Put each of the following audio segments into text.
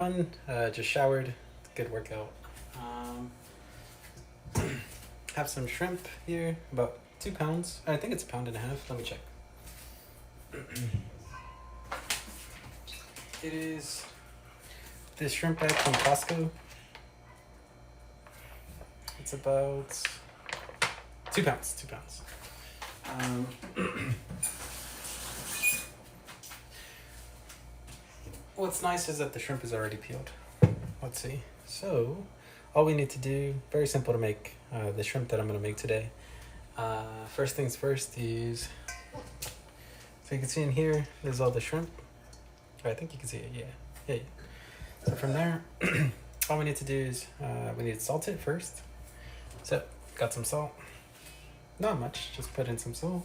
Just showered. Good workout. Um, have some shrimp here, about 2 pounds. I think it's a pound and a half. Let me check. It is this shrimp bag from Costco. It's about 2 pounds. 2 pounds. What's nice is that the shrimp is already peeled. Let's see. So, all we need to do, very simple to make the shrimp that I'm going to make today. First things first is, so you can see in here, there's all the shrimp. I think you can see it, yeah. So from there, all we need to do is, we need to salt it first. So, got some salt. Not much, just put in some salt.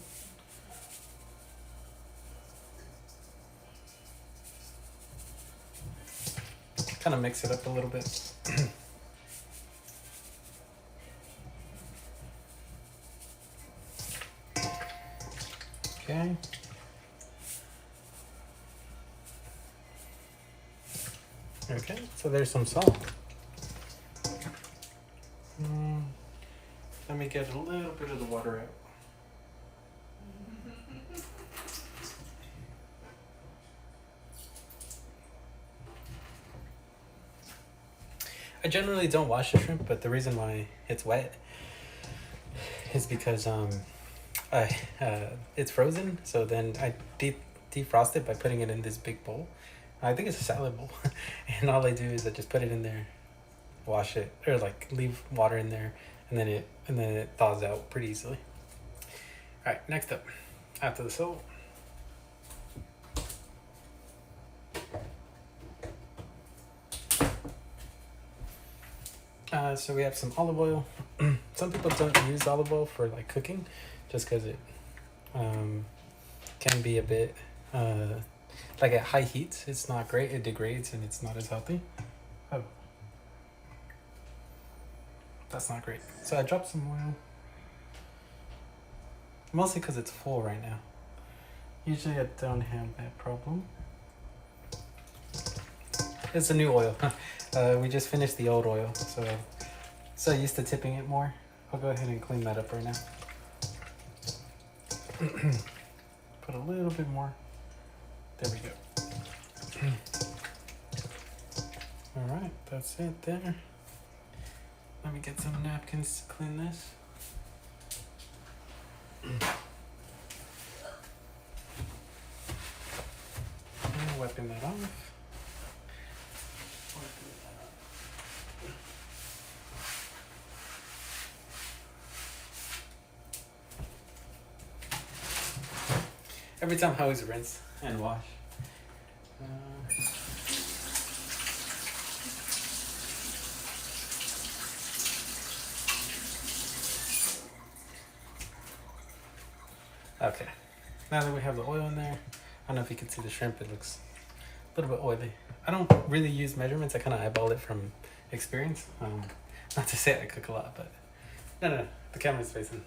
Kind of mix it up a little bit. Okay. Okay, so there's some salt. Let me get a little bit of the water out. I generally don't wash the shrimp, but the reason why it's wet is because it's frozen. So then I defrost it by putting it in this big bowl. I think it's a salad bowl, and all I do is I just put it in there, wash it, or like leave water in there, and then it thaws out pretty easily. All right, next up, after the salt. So we have some olive oil. Some people don't use olive oil for like cooking, just because it can be a bit like at high heat. It's not great. It degrades and it's not as healthy. Oh, that's not great. So I dropped some oil, mostly because it's full right now. Usually I don't have that problem. It's a new oil. We just finished the old oil, so used to tipping it more. I'll go ahead and clean that up right now. Put a little bit more. There we go. All right, that's it there. Let me get some napkins to clean this. And wiping that off. Every time I always rinse and wash. Okay, now that we have the oil in there, I don't know if you can see the shrimp, it looks a little bit oily. I don't really use measurements, I kind of eyeball it from experience. Not to say I cook a lot, but no, the camera's facing.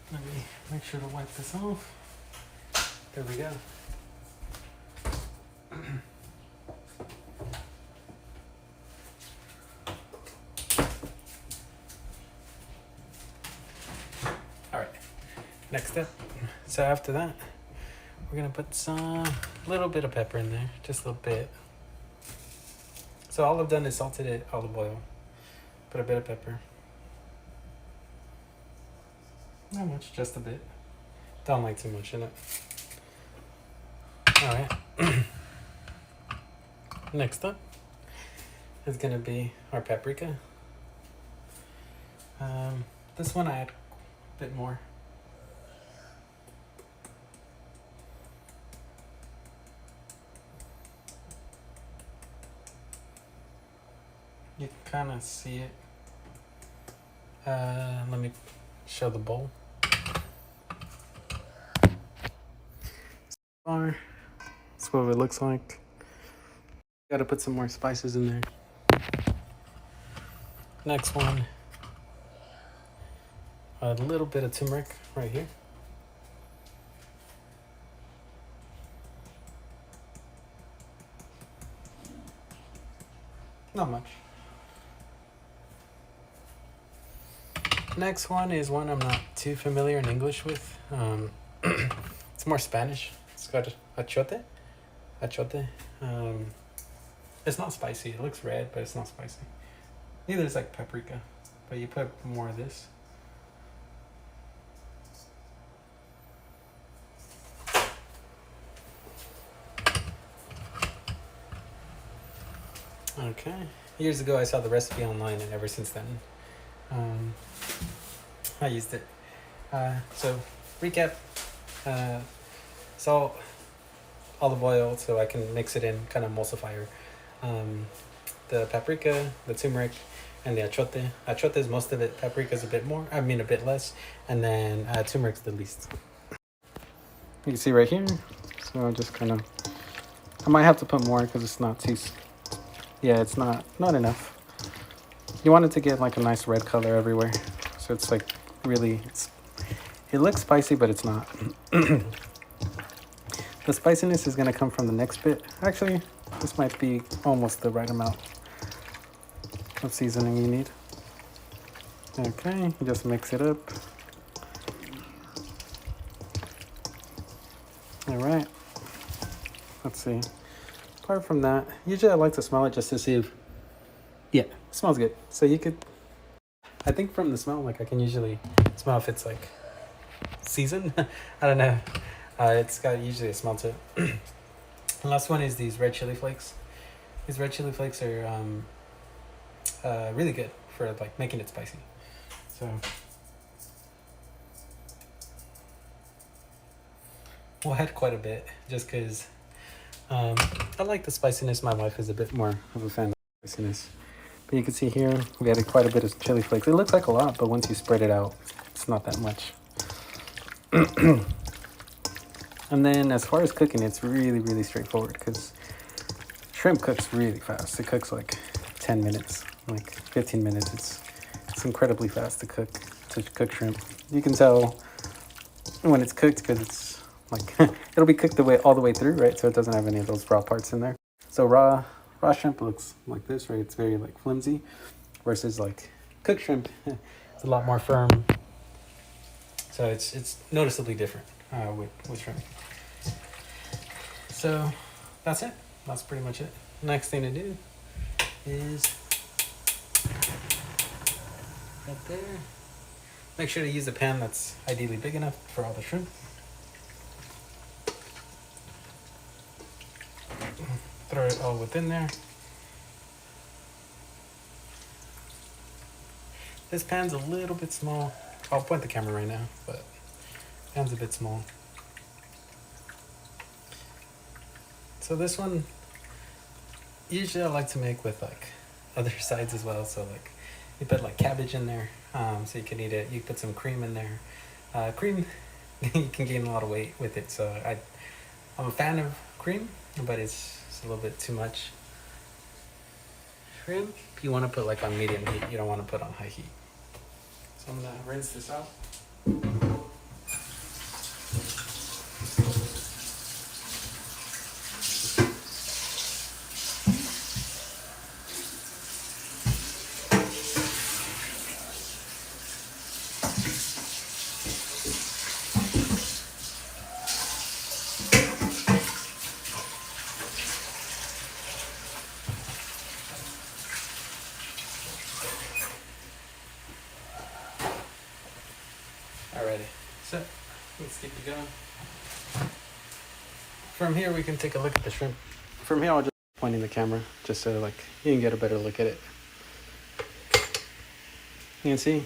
Let me make sure to wipe this off. There we go. All right, next step. So after that, we're gonna put some little bit of pepper in there, just a little bit. So all I've done is salted it, olive oil, put a bit of pepper. Not much, just a bit. Don't like too much in it. All right. Next up is gonna be our paprika. This one I add a bit more. You can kind of see it. Let me show the bowl. That's what it looks like. Gotta put some more spices in there. Next one, a little bit of turmeric right here. not much. Next one is one I'm not too familiar in English with. It's more Spanish. It's got achote. Achote. It's not spicy. It looks red, but it's not spicy. Neither is like paprika, but you put more of this. Okay. Years ago, I saw the recipe online, and ever since then, I used it. So, recap: salt, olive oil, so I can mix it in, kind of emulsifier. The paprika, the turmeric, and the achote. Achote is most of it. Paprika is a bit more. I mean, a bit less, and then turmeric's the least. You can see right here. So I'll just kind of. I might have to put more because it's not too. Yeah, it's not enough. You want it to get like a nice red color everywhere, so it's like really. It looks spicy, but it's not. The spiciness is gonna come from the next bit. Actually, this might be almost the right amount of seasoning you need. Okay, just mix it up. All right. Let's see. Apart from that, usually I like to smell it just to see if, yeah, it smells good. So you could, I think from the smell, like I can usually smell if it's like seasoned. I don't know. It's got usually a smell to it. The last one is these red chili flakes. These red chili flakes are really good for like making it spicy. So we'll add quite a bit just because I like the spiciness. My wife is a bit more of a fan of spiciness. But you can see here, we added quite a bit of chili flakes. It looks like a lot, but once you spread it out, it's not that much. And then as far as cooking, it's really, really straightforward because shrimp cooks really fast. It cooks like 10 minutes, like 15 minutes. It's incredibly fast to cook shrimp. You can tell when it's cooked because it's like it'll be cooked all the way through, right? So it doesn't have any of those raw parts in there. So raw shrimp looks like this, right? It's very like flimsy, versus like cooked shrimp, it's a lot more firm. So it's noticeably different with shrimp. So that's it. That's pretty much it. Next thing to do is right there. Make sure to use a pan that's ideally big enough for all the shrimp. Throw it all within there. This pan's a little bit small. I'll point the camera right now, but pan's a bit small. So this one, usually I like to make with like other sides as well. So like you put like cabbage in there, so you can eat it. You put some cream in there. Cream, you can gain a lot of weight with it. So I'm a fan of cream, but it's a little bit too much. Shrimp, you want to put like on medium heat. You don't want to put on high heat. So I'm gonna rinse this out. Alrighty, so let's keep it going. From here we can take a look at the shrimp. From here I'll just pointing the camera just so like you can get a better look at it. You can see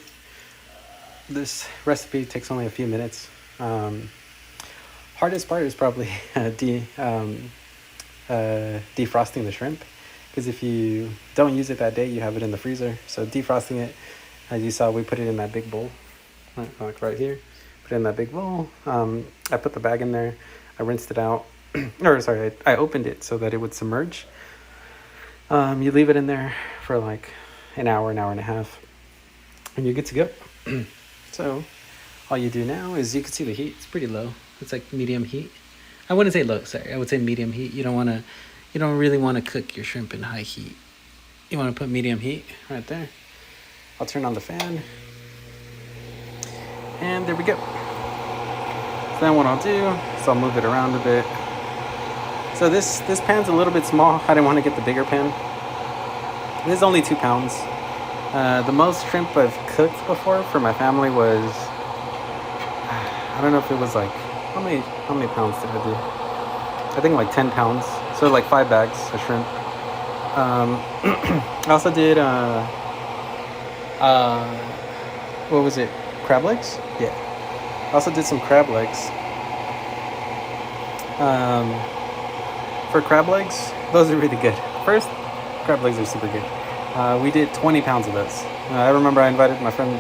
this recipe takes only a few minutes. Hardest part is probably defrosting the shrimp, because if you don't use it that day, you have it in the freezer. So defrosting it, as you saw, we put it in that big bowl. Like right here, put it in that big bowl. I put the bag in there, I rinsed it out, I opened it so that it would submerge. You leave it in there for like an hour and a half, and you're good to go. So all you do now is, you can see the heat, it's pretty low. It's like medium heat. I wouldn't say low, sorry, I would say medium heat. You don't really want to cook your shrimp in high heat. you want to put medium heat right there. I'll turn on the fan. And there we go. So then what I'll do is I'll move it around a bit. So this pan's a little bit small. I didn't want to get the bigger pan. This is only 2 pounds. The most shrimp I've cooked before for my family was, I don't know if it was like, how many pounds did I do? I think like 10 pounds. So like 5 bags of shrimp. I also did, what was it? Crab legs? Yeah. I also did some crab legs. For crab legs, those are really good. First, crab legs are super good. We did 20 pounds of those. I remember I invited my friend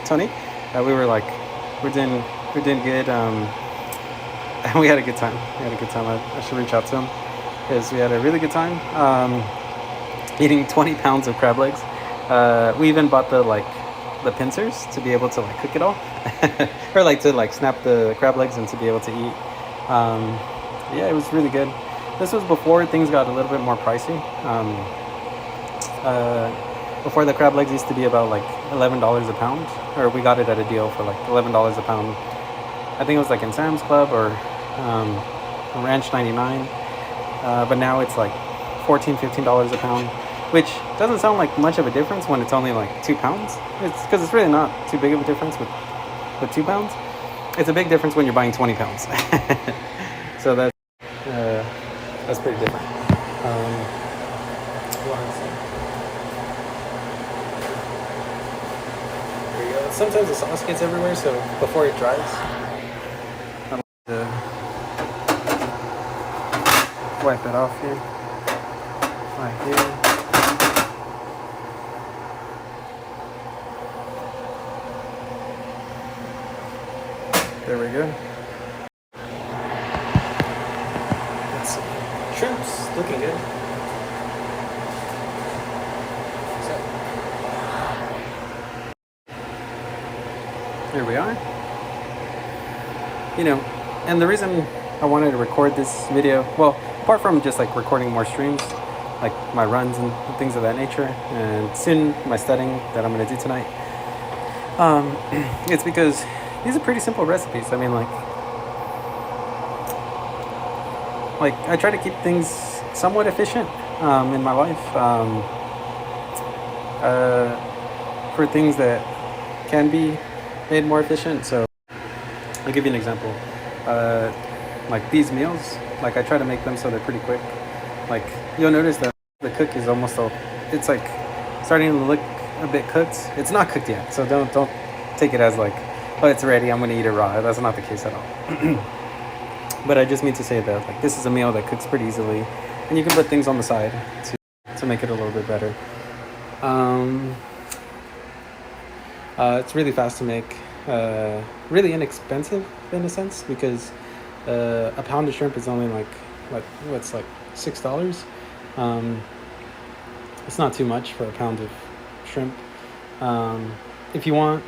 Tony. We're doing good. We had a good time. I should reach out to him because we had a really good time eating 20 pounds of crab legs. We even bought the pincers to be able to like cook it all, or like to like snap the crab legs and to be able to eat. Yeah, it was really good. This was before things got a little bit more pricey. Before the crab legs used to be about like $11 a pound, or we got it at a deal for like $11 a pound. I think it was like in Sam's Club or Ranch 99, but now it's like $14-15 a pound, which doesn't sound like much of a difference when it's only like 2 pounds. It's because it's really not too big of a difference with 2 pounds. It's a big difference when you're buying 20 pounds. So that's pretty different. There you go. Sometimes the sauce gets everywhere, so before it dries, I like to wipe it off here, right here. There we go. Let's see. Shrimp's looking good. So, here we are. You know, and the reason I wanted to record this video, well, apart from just like recording more streams, like my runs and things of that nature, and soon my studying that I'm going to do tonight, it's because these are pretty simple recipes. I mean, like I try to keep things somewhat efficient in my life for things that can be made more efficient. So I'll give you an example. Like these meals, like I try to make them so they're pretty quick. Like you'll notice that the cook is almost it's like starting to look a bit cooked. It's not cooked yet, so don't take it as like, oh, it's ready, I'm gonna eat it raw. That's not the case at all. But I just mean to say that like this is a meal that cooks pretty easily, and you can put things on the side to make it a little bit better. It's really fast to make, really inexpensive in a sense, because a pound of shrimp is only like what's like $6. It's not too much for a pound of shrimp. If you want,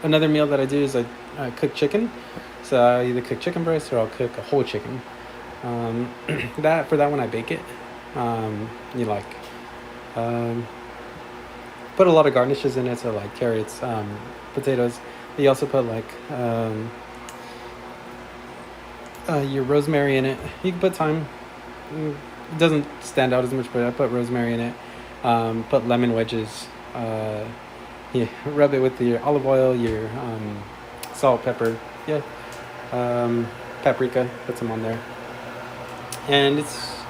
another meal that I do is I cook chicken. So I either cook chicken breast or I'll cook a whole chicken. For that one I bake it. You put a lot of garnishes in it, so like carrots, potatoes. You also put like your rosemary in it. You can put thyme. It doesn't stand out as much, but I put rosemary in it. Put lemon wedges. Yeah, rub it with your olive oil, your salt, pepper. Yeah. Paprika, put some on there, and it's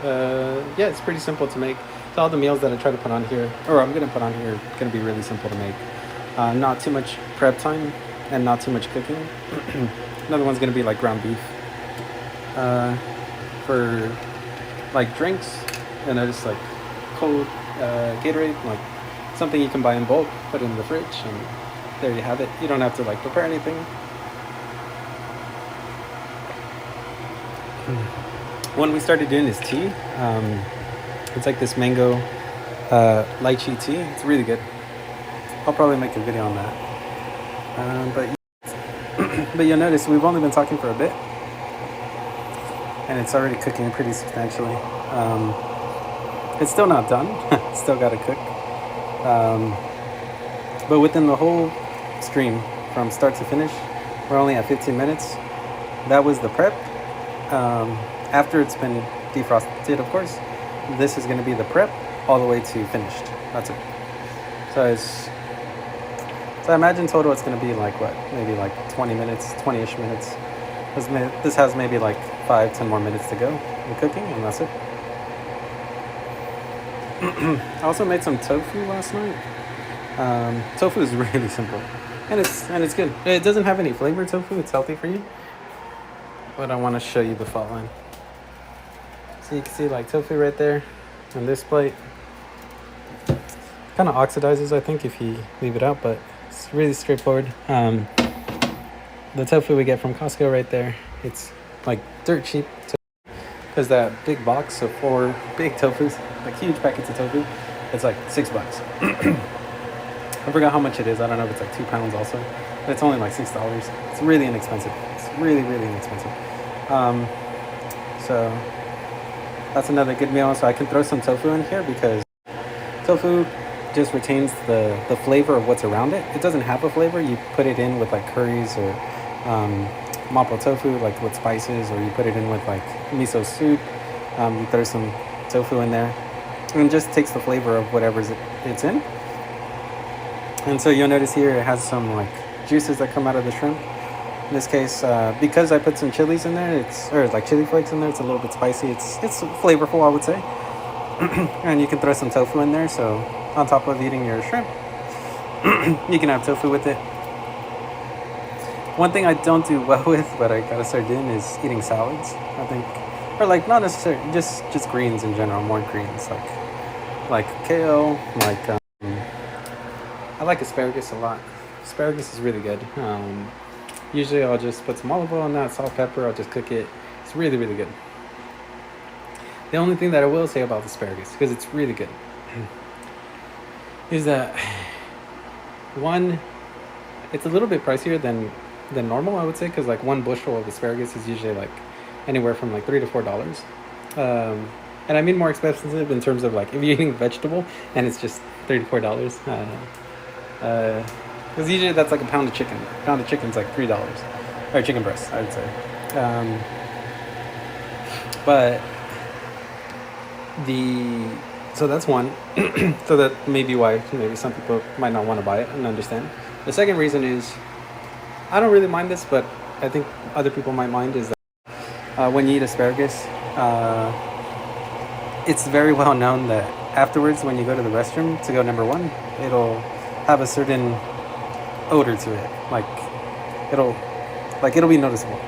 pretty simple to make. So all the meals that I try to put on here, or I'm gonna put on here, are gonna be really simple to make. Not too much prep time and not too much cooking. Another one's gonna be like ground beef. For like drinks, and I just like cold Gatorade, like something you can buy in bulk, put it in the fridge, and there you have it. You don't have to like prepare anything. When we started doing this tea, it's like this mango lychee tea. It's really good. I'll probably make a video on that. But you'll notice we've only been talking for a bit, and it's already cooking pretty substantially. It's still not done. still got to cook. But within the whole stream, from start to finish, we're only at 15 minutes. That was the prep. After it's been defrosted, of course, this is going to be the prep all the way to finished. That's it. So I imagine total it's going to be like what, maybe like 20 minutes, 20-ish minutes. This has maybe like 5-10 more minutes to go in cooking, and that's it. I also made some tofu last night. Tofu is really simple, and it's good. It doesn't have any flavor. Tofu, it's healthy for you. But I want to show you the fault line. So you can see like tofu right there on this plate. Kind of oxidizes, I think, if you leave it out, but it's really straightforward. The tofu we get from Costco right there, it's like dirt cheap. Because that big box of 4 big tofus, like huge packets of tofu, it's like $6. I forgot how much it is. I don't know if it's like 2 pounds also, but it's only like $6. It's really inexpensive. It's really, really inexpensive. So that's another good meal. So I can throw some tofu in here because tofu just retains the flavor of what's around it. It doesn't have a flavor. You put it in with like curries or mapo tofu, like with spices, or you put it in with like miso soup. You throw some tofu in there, and it just takes the flavor of whatever's it's in. And so you'll notice here it has some like juices that come out of the shrimp. In this case, because I put some chilies in there, or like chili flakes in there, it's a little bit spicy. It's flavorful, I would say. And you can throw some tofu in there. So on top of eating your shrimp, you can have tofu with it. One thing I don't do well with, but I gotta start doing, is eating salads. I think, or like not necessarily, just greens in general, more greens, like kale, like I like asparagus a lot. Asparagus is really good. Usually I'll just put some olive oil on that, salt, pepper. I'll just cook it. It's really, really good. The only thing that I will say about asparagus, because it's really good, is that one, it's a little bit pricier than normal, I would say, because like 1 bushel of asparagus is usually like anywhere from like $3 to $4. And I mean more expensive in terms of like if you're eating vegetable and it's just $3 to $4. Because usually that's like a pound of chicken. A pound of chicken's like $3, or chicken breast, I would say. So that's one. So that may be why maybe some people might not want to buy it, and understand. The second reason is, I don't really mind this, but I think other people might mind, is that when you eat asparagus, it's very well known that afterwards, when you go to the restroom to go number 1, it'll have a certain odor to it. Like it'll be noticeable.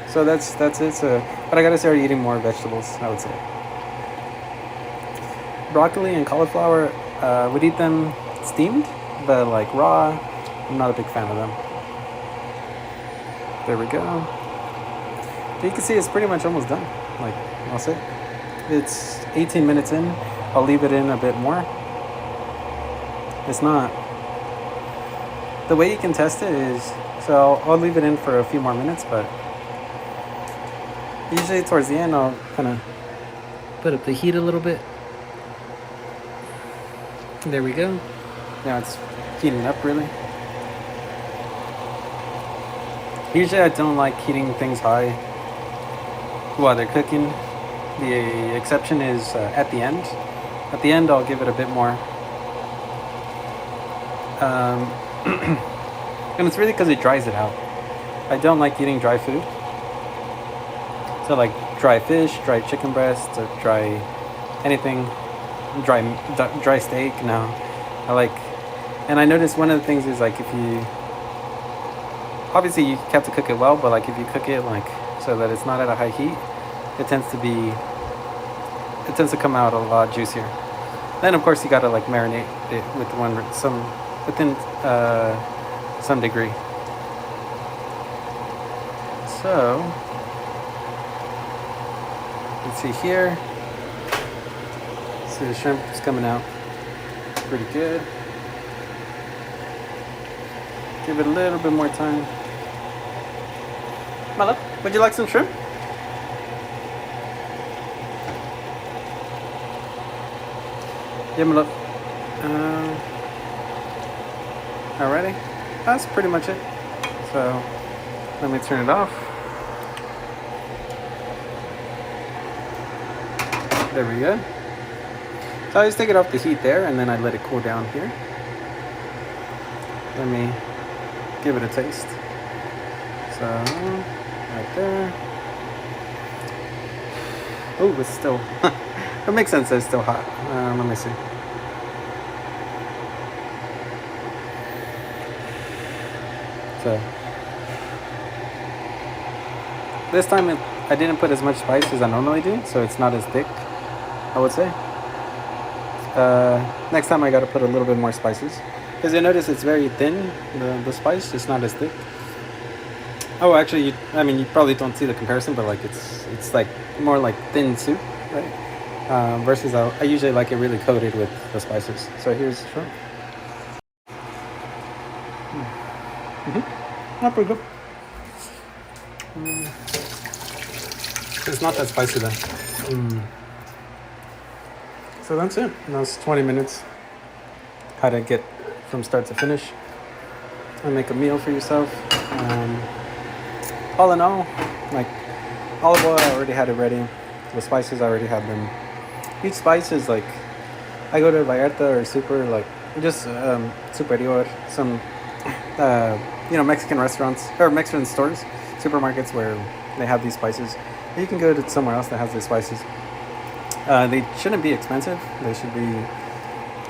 So that's it. So, but I gotta start eating more vegetables, I would say. Broccoli and cauliflower, would eat them steamed, but like raw, I'm not a big fan of them. There we go. You can see it's pretty much almost done. Like, I'll say it's 18 minutes in. I'll leave it in a bit more. It's not, the way you can test it is, so I'll leave it in for a few more minutes, but usually towards the end I'll kind of put up the heat a little bit. There we go. Now it's heating up really. Usually I don't like heating things high while they're cooking. The exception is at the end. At the end I'll give it a bit more. And it's really because it dries it out. I don't like eating dry food. So like dry fish, dry chicken breast, or dry anything, dry steak. No, I like, and I noticed one of the things is like if you, obviously you have to cook it well, but like if you cook it like so that it's not at a high heat, it tends to come out a lot juicier. Then of course you gotta like marinate it with within some degree. So let's see here. See, the shrimp is coming out pretty good. Give it a little bit more time. My love, would you like some shrimp? Give them a look. Alrighty, that's pretty much it. So let me turn it off. There we go. So I just take it off the heat there, and then I let it cool down here. Let me give it a taste. So right there. Oh, it's still. It makes sense that it's still hot. Let me see. So this time I didn't put as much spice as I normally do, so it's not as thick, I would say. Next time I gotta put a little bit more spices, because you notice it's very thin, the spice, it's not as thick. Oh, actually, you probably don't see the comparison, but like it's like more like thin soup, right? Versus I usually like it really coated with the spices. So here's the shrimp. Not pretty good. It's not that spicy though. So that's it. That's 20 minutes. How to get from start to finish and make a meal for yourself. All in all, like olive oil, I already had it ready. The spices, I already had them. Each spice is like, I go to Vallarta or Super, like just Superior, some Mexican restaurants or Mexican stores, supermarkets where they have these spices. You can go to somewhere else that has these spices. They shouldn't be expensive. They should be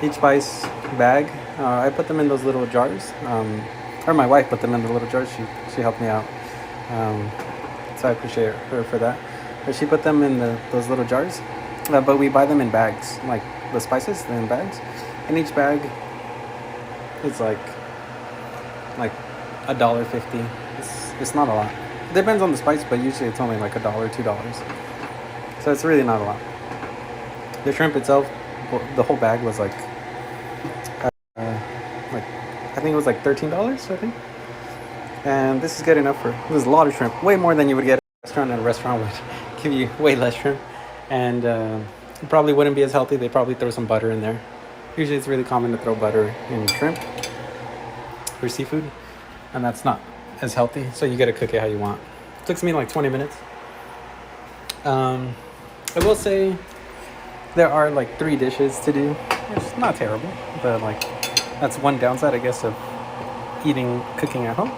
each spice bag. I put them in those little jars, or my wife put them in the little jars. She helped me out, so I appreciate her for that. But she put them in those little jars. But we buy them in bags, like the spices in bags, and each bag is like $1.50. It's not a lot. It depends on the spice, but usually it's only like $1, $2. So it's really not a lot. The shrimp itself, the whole bag was like I think it was like $13, I think. And this is good enough this is a lot of shrimp, way more than you would get at a restaurant, and a restaurant would give you way less shrimp. And it probably wouldn't be as healthy. They probably throw some butter in there. Usually it's really common to throw butter in shrimp or seafood, and that's not as healthy. So you gotta cook it how you want. It took me like 20 minutes. I will say there are like 3 dishes to do. It's not terrible, but like that's one downside, I guess, of cooking at home.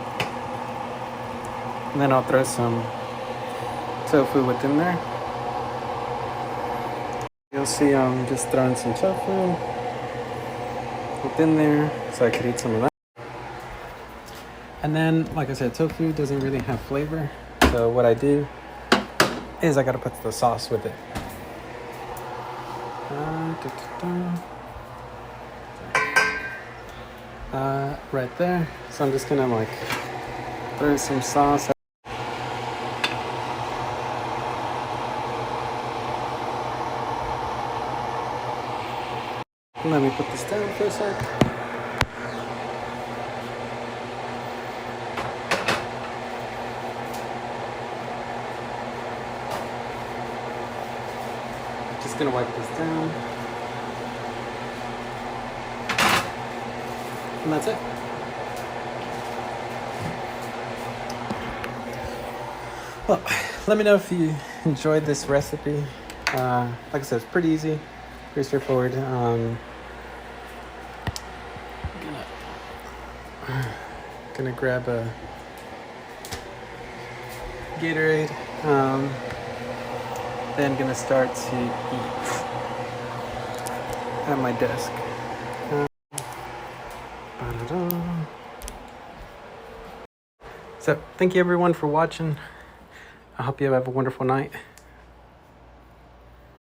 And then I'll throw some tofu within there. You'll see I'm just throwing some tofu within there so I could eat some of that. And then, like I said, tofu doesn't really have flavor. So what I do is I gotta put the sauce with it. Right there. So I'm just gonna like throw some sauce. Let me put this down for a sec. Just gonna wipe this down. And that's it. Well, let me know if you enjoyed this recipe. Like I said, it's pretty easy, pretty straightforward. Gonna grab a Gatorade. Then gonna start to eat at my desk. So thank you everyone for watching. I hope you have a wonderful night.